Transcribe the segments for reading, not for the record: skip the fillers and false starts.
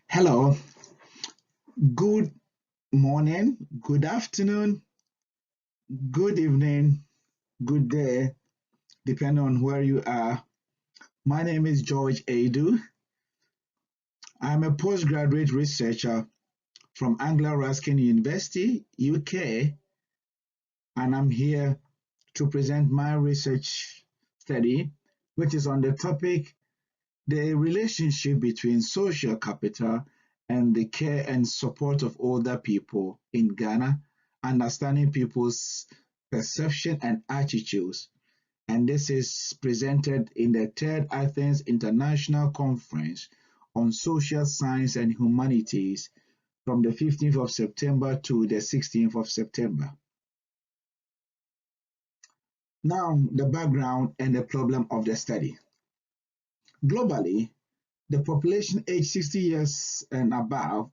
Hello, good morning, good afternoon, good evening, good day, depending on where you are. My name is George Aidoo. I'm a postgraduate researcher from Anglia Ruskin University, UK, and I'm here to present my research study, which is on the topic the relationship between social capital and the care and support of older people in Ghana, understanding people's perception and attitudes. And this is presented in the third Athens International Conference on Social Science and Humanities from the 15th of September to the 16th of September. Now, the background and the problem of the study. Globally, the population aged 60 years and above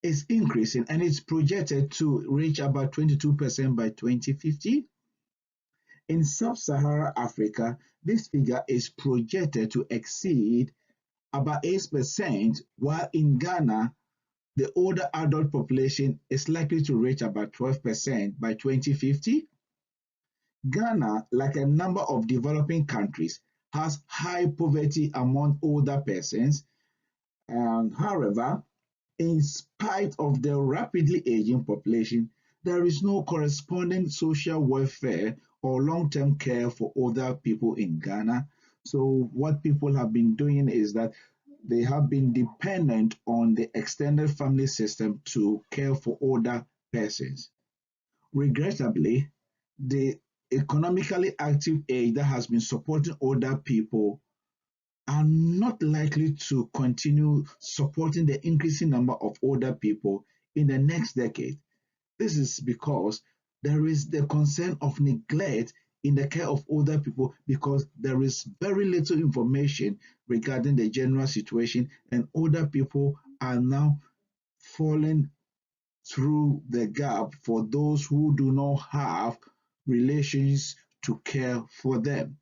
is increasing and it's projected to reach about 22% by 2050. In sub-Saharan Africa, this figure is projected to exceed about 8%, while in Ghana, the older adult population is likely to reach about 12% by 2050. Ghana, like a number of developing countries, has high poverty among older persons. However, in spite of the rapidly aging population, there is no corresponding social welfare or long-term care for older people in Ghana. So what people have been doing is that they have been dependent on the extended family system to care for older persons. Regrettably, the economically active age that has been supporting older people are not likely to continue supporting the increasing number of older people in the next decade. This is because there is the concern of neglect in the care of older people because there is very little information regarding the general situation, and older people are now falling through the gap for those who do not have relations to care for them.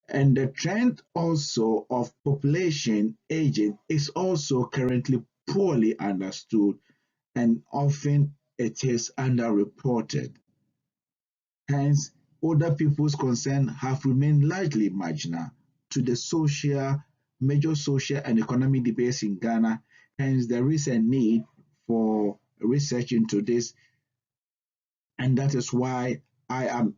And the trend also of population aging is also currently poorly understood and often it is underreported. Hence, older people's concerns have remained largely marginal to the major social and economic debates in Ghana. Hence, there is a need for research into this, and that is why I am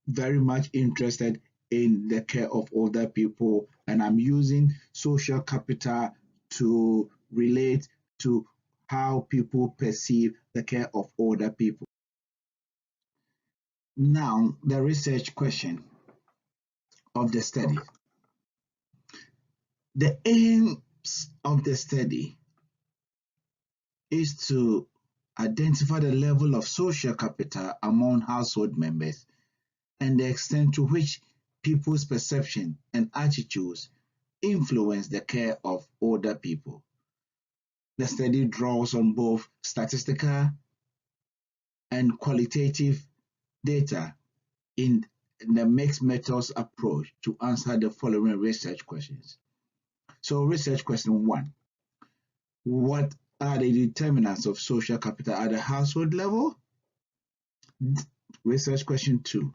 very much interested in the care of older people, and I'm using social capital to relate to how people perceive the care of older people. Now, the research question of the study. The aims of the study is to identify the level of social capital among household members and the extent to which people's perception and attitudes influence the care of older people. The study draws on both statistical and qualitative data in the mixed methods approach to answer the following research questions. So, research question 1. What are the determinants of social capital at the household level? Research question 2.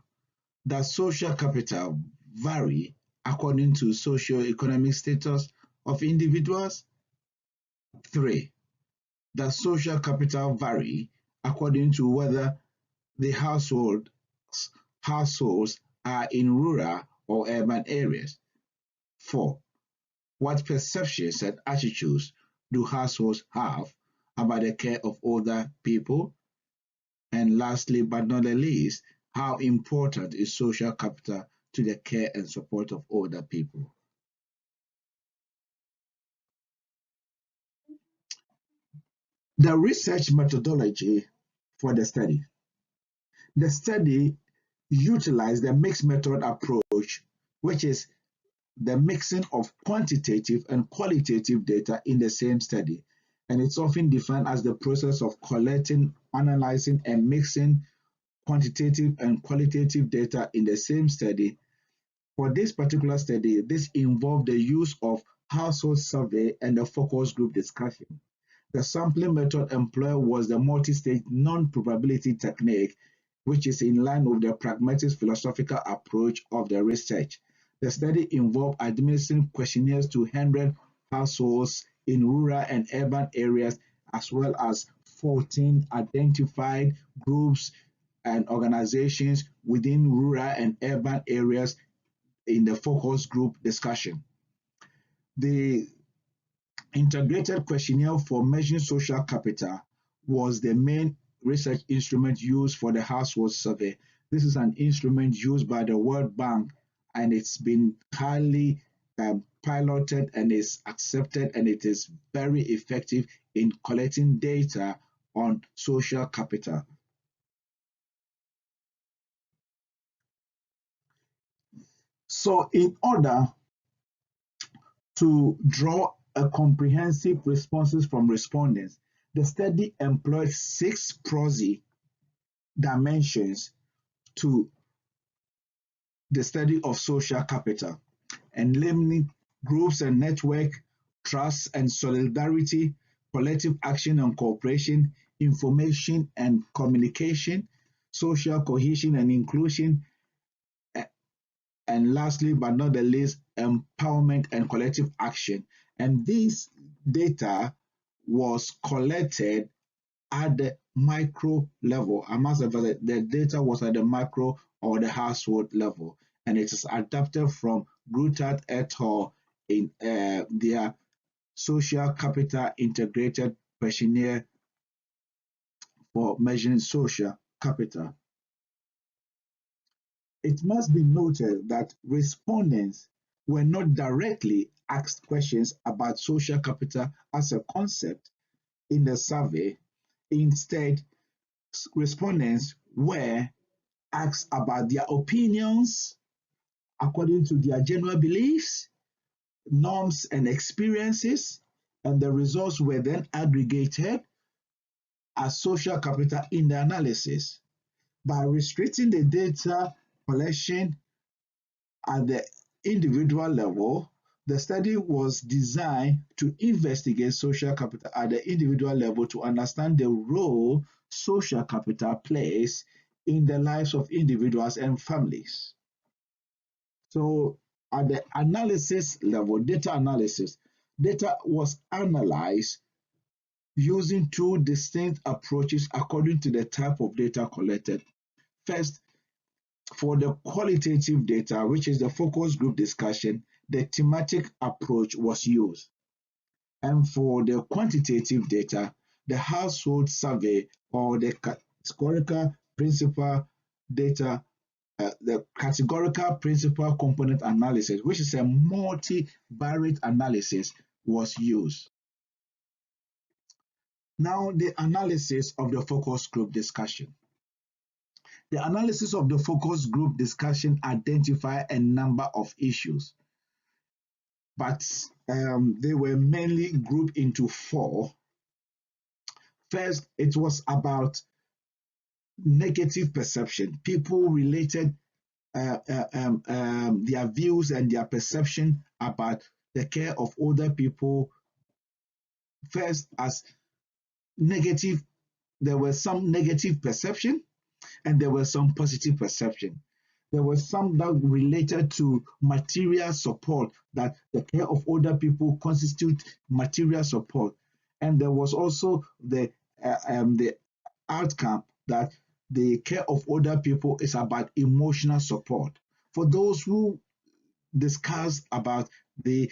Does social capital vary according to socio-economic status of individuals? 3. Does social capital vary according to whether the households are in rural or urban areas? 4. What perceptions and attitudes do households have about the care of older people? And lastly, but not the least, how important is social capital to the care and support of older people? The research methodology for the study. The study utilized the mixed method approach, which is the mixing of quantitative and qualitative data in the same study. And it's often defined as the process of collecting, analyzing, and mixing quantitative and qualitative data in the same study. For this particular study, this involved the use of household survey, and the focus group discussion. The sampling method employed was the multi-stage non-probability technique, which is in line with the pragmatic philosophical approach of the research. The study involved administering questionnaires to 100 households in rural and urban areas, as well as 14 identified groups and organizations within rural and urban areas in the focus group discussion. The integrated questionnaire for measuring social capital was the main research instrument used for the household survey. This is an instrument used by the World Bank, and it's been highly piloted and is accepted, and it is very effective in collecting data on social capital. So in order to draw a comprehensive responses from respondents, the study employed 6 prosy dimensions to the study of social capital, enabling groups and network, trust and solidarity, collective action and cooperation, information and communication, social cohesion and inclusion, and lastly but not the least, empowerment and collective action. And this data was collected at the micro level. I must have that the data was at the micro or the household level, and it is adapted from Grutert et al. In their social capital integrated questionnaire for measuring social capital. It must be noted that respondents were not directly asked questions about social capital as a concept in the survey. Instead, respondents were asked about their opinions according to their general beliefs, norms, and experiences, and the results were then aggregated as social capital in the analysis. By restricting the data collection at the individual level, the study was designed to investigate social capital at the individual level to understand the role social capital plays in the lives of individuals and families. So at the analysis level, data was analyzed using 2 distinct approaches according to the type of data collected. First, for the qualitative data, which is the focus group discussion, the thematic approach was used. And for the quantitative data, the household survey or the categorical principal data, the categorical principal component analysis, which is a multivariate analysis, was used. Now, the analysis of the focus group discussion. The analysis of the focus group discussion identified a number of issues, but they were mainly grouped into 4. First, it was about negative perception. People related their views and their perception about the care of older people first as negative. There was some negative perception and there was some positive perception. There was some that related to material support, that the care of older people constitute material support. And there was also the outcome that the care of older people is about emotional support. For those who discuss about the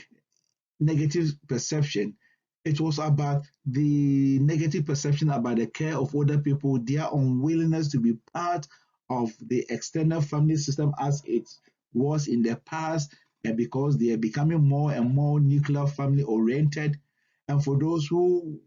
negative perception, it was about the negative perception about the care of older people, their unwillingness to be part of the extended family system as it was in the past, and because they are becoming more and more nuclear family oriented. And for those who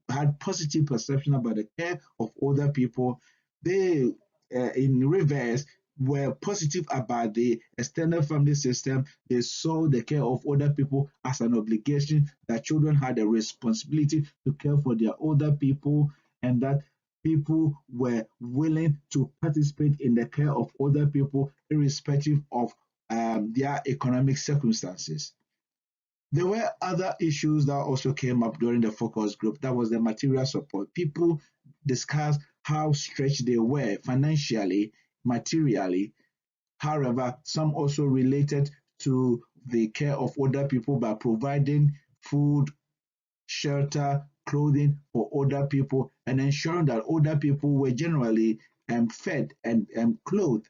had positive perception about the care of older people, they, in reverse, were positive about the extended family system. They saw the care of older people as an obligation, that children had a responsibility to care for their older people, and that people were willing to participate in the care of older people irrespective of their economic circumstances. There were other issues that also came up during the focus group. That was the material support. People discussed how stretched they were financially, materially. However, some also related to the care of older people by providing food, shelter, clothing for older people, and ensuring that older people were generally fed and clothed.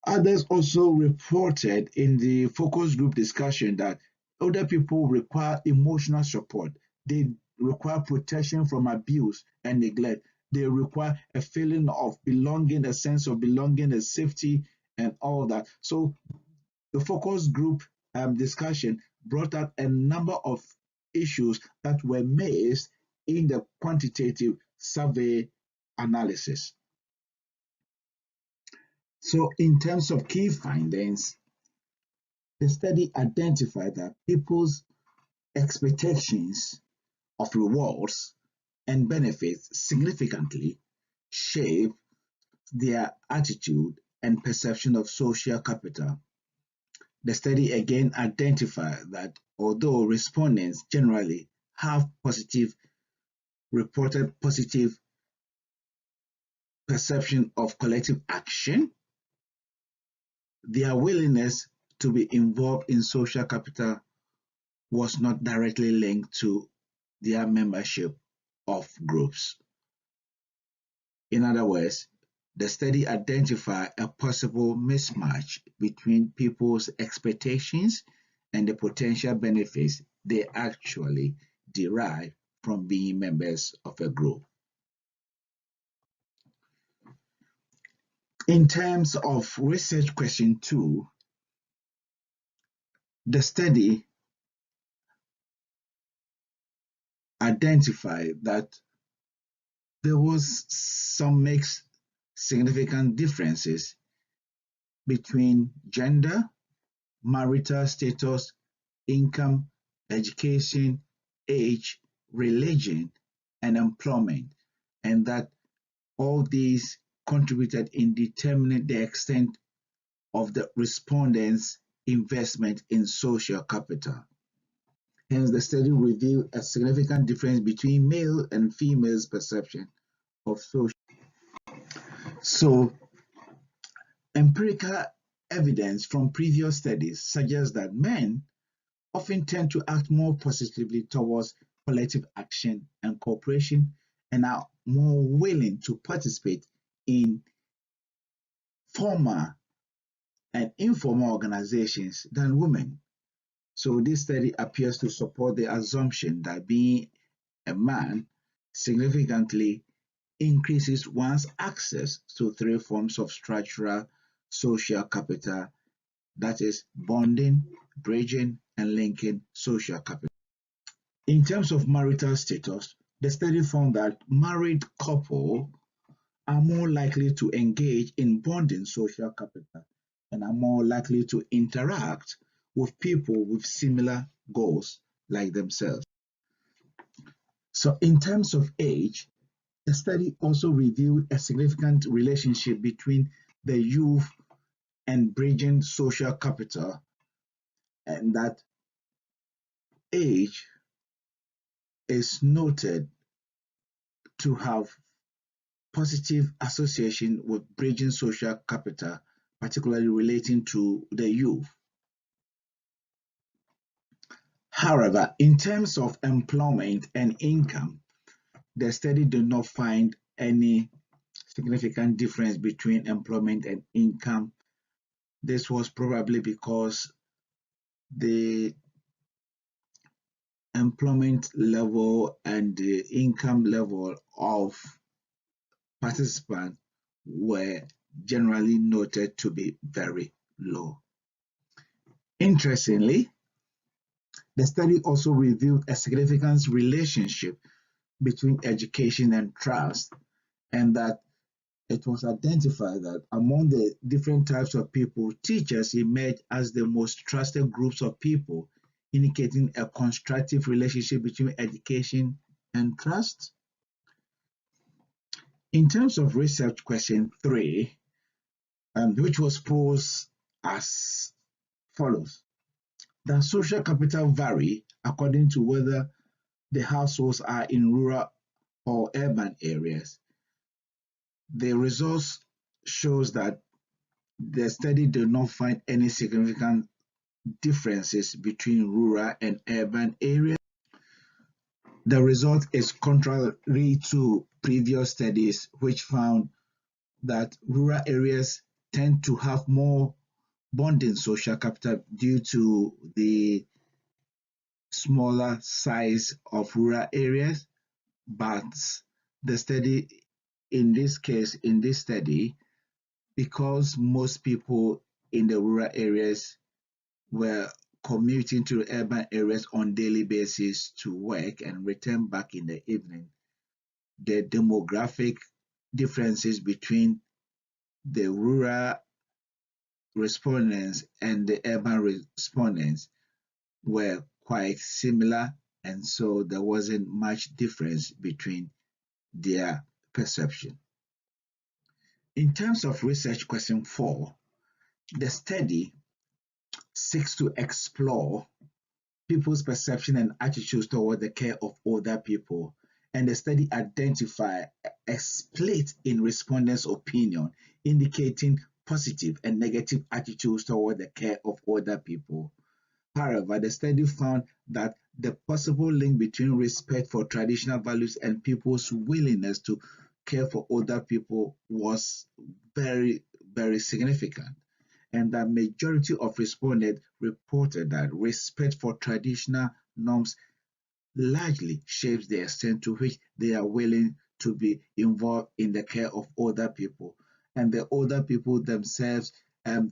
Others also reported in the focus group discussion that older people require emotional support. They require protection from abuse and neglect. They require a feeling of belonging, a sense of belonging, a safety, and all that. So the focus group discussion brought out a number of issues that were missed in the quantitative survey analysis. So in terms of key findings, the study identified that people's expectations of rewards and benefits significantly shape their attitude and perception of social capital. The study again identified that although respondents generally have reported positive perception of collective action, their willingness to be involved in social capital was not directly linked to their membership of groups. In other words, the study identified a possible mismatch between people's expectations and the potential benefits they actually derive from being members of a group. In terms of research question 2, the study identified that there was some mixed significant differences between gender, marital status, income, education, age, religion, and employment, and that all these contributed in determining the extent of the respondents' investment in social capital. Hence, the study revealed a significant difference between male and female's perception of social. So, empirical evidence from previous studies suggests that men often tend to act more positively towards collective action and cooperation and are more willing to participate in formal and informal organizations than women. So this study appears to support the assumption that being a man significantly increases one's access to three forms of structural social capital, that is bonding, bridging, and linking social capital. In terms of marital status, the study found that married couples are more likely to engage in bonding social capital and are more likely to interact with people with similar goals like themselves. So in terms of age, the study also revealed a significant relationship between the youth and bridging social capital, and that age is noted to have positive association with bridging social capital, particularly relating to the youth. However, in terms of employment and income, the study did not find any significant difference between employment and income. This was probably because the employment level and the income level of participants were generally noted to be very low. Interestingly, the study also revealed a significant relationship between education and trust, and that it was identified that among the different types of people, teachers emerged as the most trusted groups of people, indicating a constructive relationship between education and trust. In terms of research question 3, which was posed as follows. The social capital vary according to whether the households are in rural or urban areas. The results shows that the study did not find any significant differences between rural and urban areas. The result is contrary to previous studies which found that rural areas tend to have more bonding social capital due to the smaller size of rural areas, but the study in this case, in this study, because most people in the rural areas were commuting to urban areas on daily basis to work and return back in the evening, the demographic differences between the rural respondents and the urban respondents were quite similar, and so there wasn't much difference between their perception. In terms of research question 4, the study seeks to explore people's perception and attitudes toward the care of older people, and the study identified a split in respondents' opinion, indicating positive and negative attitudes toward the care of older people. However, the study found that the possible link between respect for traditional values and people's willingness to care for older people was very, very significant, and the majority of respondents reported that respect for traditional norms largely shapes the extent to which they are willing to be involved in the care of older people. And the older people themselves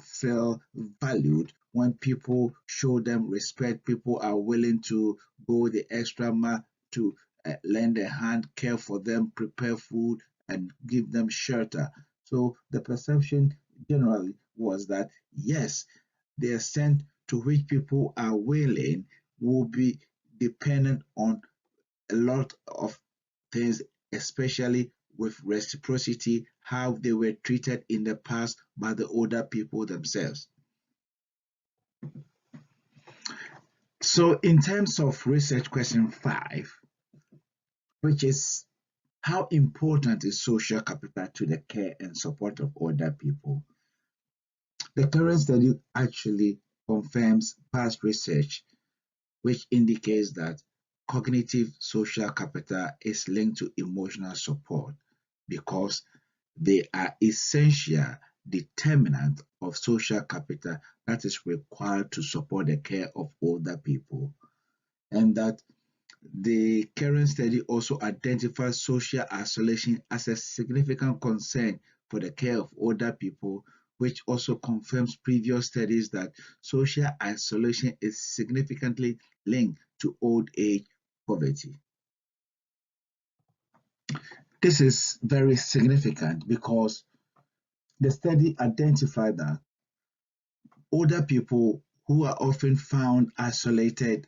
feel valued when people show them respect. People are willing to go the extra mile to lend a hand, care for them, prepare food, and give them shelter. So the perception generally was that yes, the extent to which people are willing will be dependent on a lot of things, especially with reciprocity, how they were treated in the past by the older people themselves. So in terms of research question 5, which is how important is social capital to the care and support of older people? The current study actually confirms past research which indicates that cognitive social capital is linked to emotional support because they are essential determinant of social capital that is required to support the care of older people, and that the current study also identifies social isolation as a significant concern for the care of older people, which also confirms previous studies that social isolation is significantly linked to old age poverty. This is very significant because the study identified that older people who are often found isolated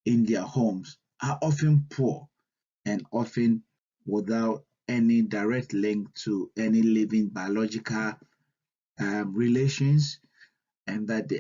in their homes are often poor and often without any direct link to any living biological relations, and that the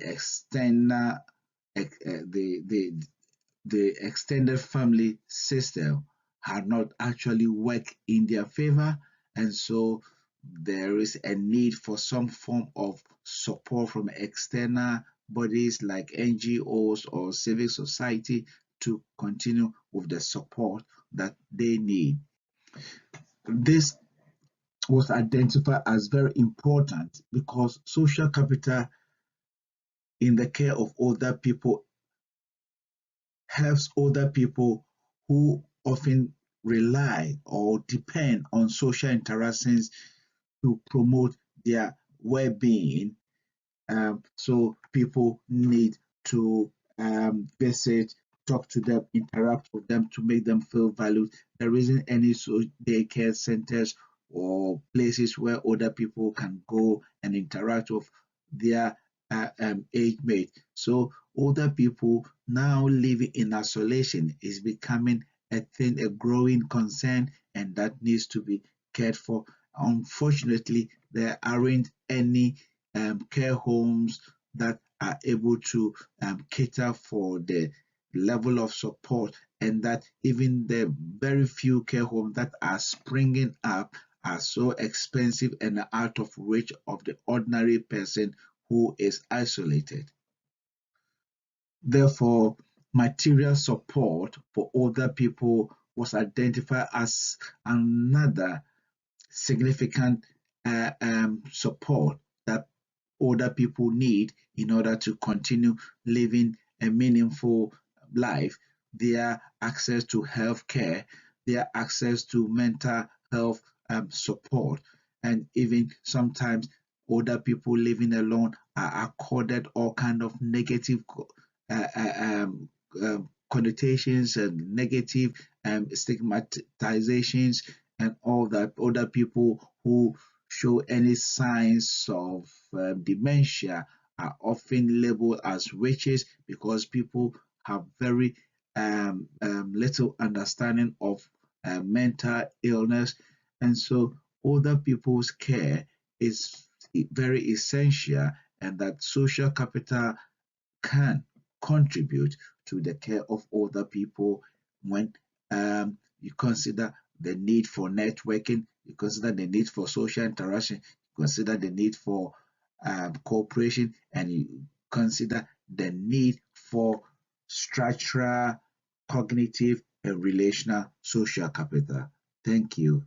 the extended family system had not actually worked in their favor, and so there is a need for some form of support from external bodies like NGOs or civic society to continue with the support that they need. This was identified as very important because social capital in the care of older people helps older people who often rely or depend on social interactions to promote their well-being. So people need to visit, talk to them, interact with them to make them feel valued. There isn't any daycare centers or places where older people can go and interact with their age mate. So older people now living in isolation is becoming a thing, a growing concern, and that needs to be cared for. Unfortunately, there aren't any care homes that are able to cater for the level of support, and that even the very few care homes that are springing up are so expensive and out of reach of the ordinary person who is isolated. Therefore, material support for older people was identified as another significant support that older people need in order to continue living a meaningful life. Their access to health care, their access to mental health support, and even sometimes older people living alone are accorded all kind of negative uh, uh, um, connotations and negative stigmatizations, and all that. Older people who show any signs of dementia are often labeled as witches because people have very little understanding of mental illness. And so older people's care is very essential, and that social capital can contribute to the care of older people when you consider the need for networking, you consider the need for social interaction, you consider the need for cooperation, and you consider the need for structural, cognitive, and relational social capital. Thank you.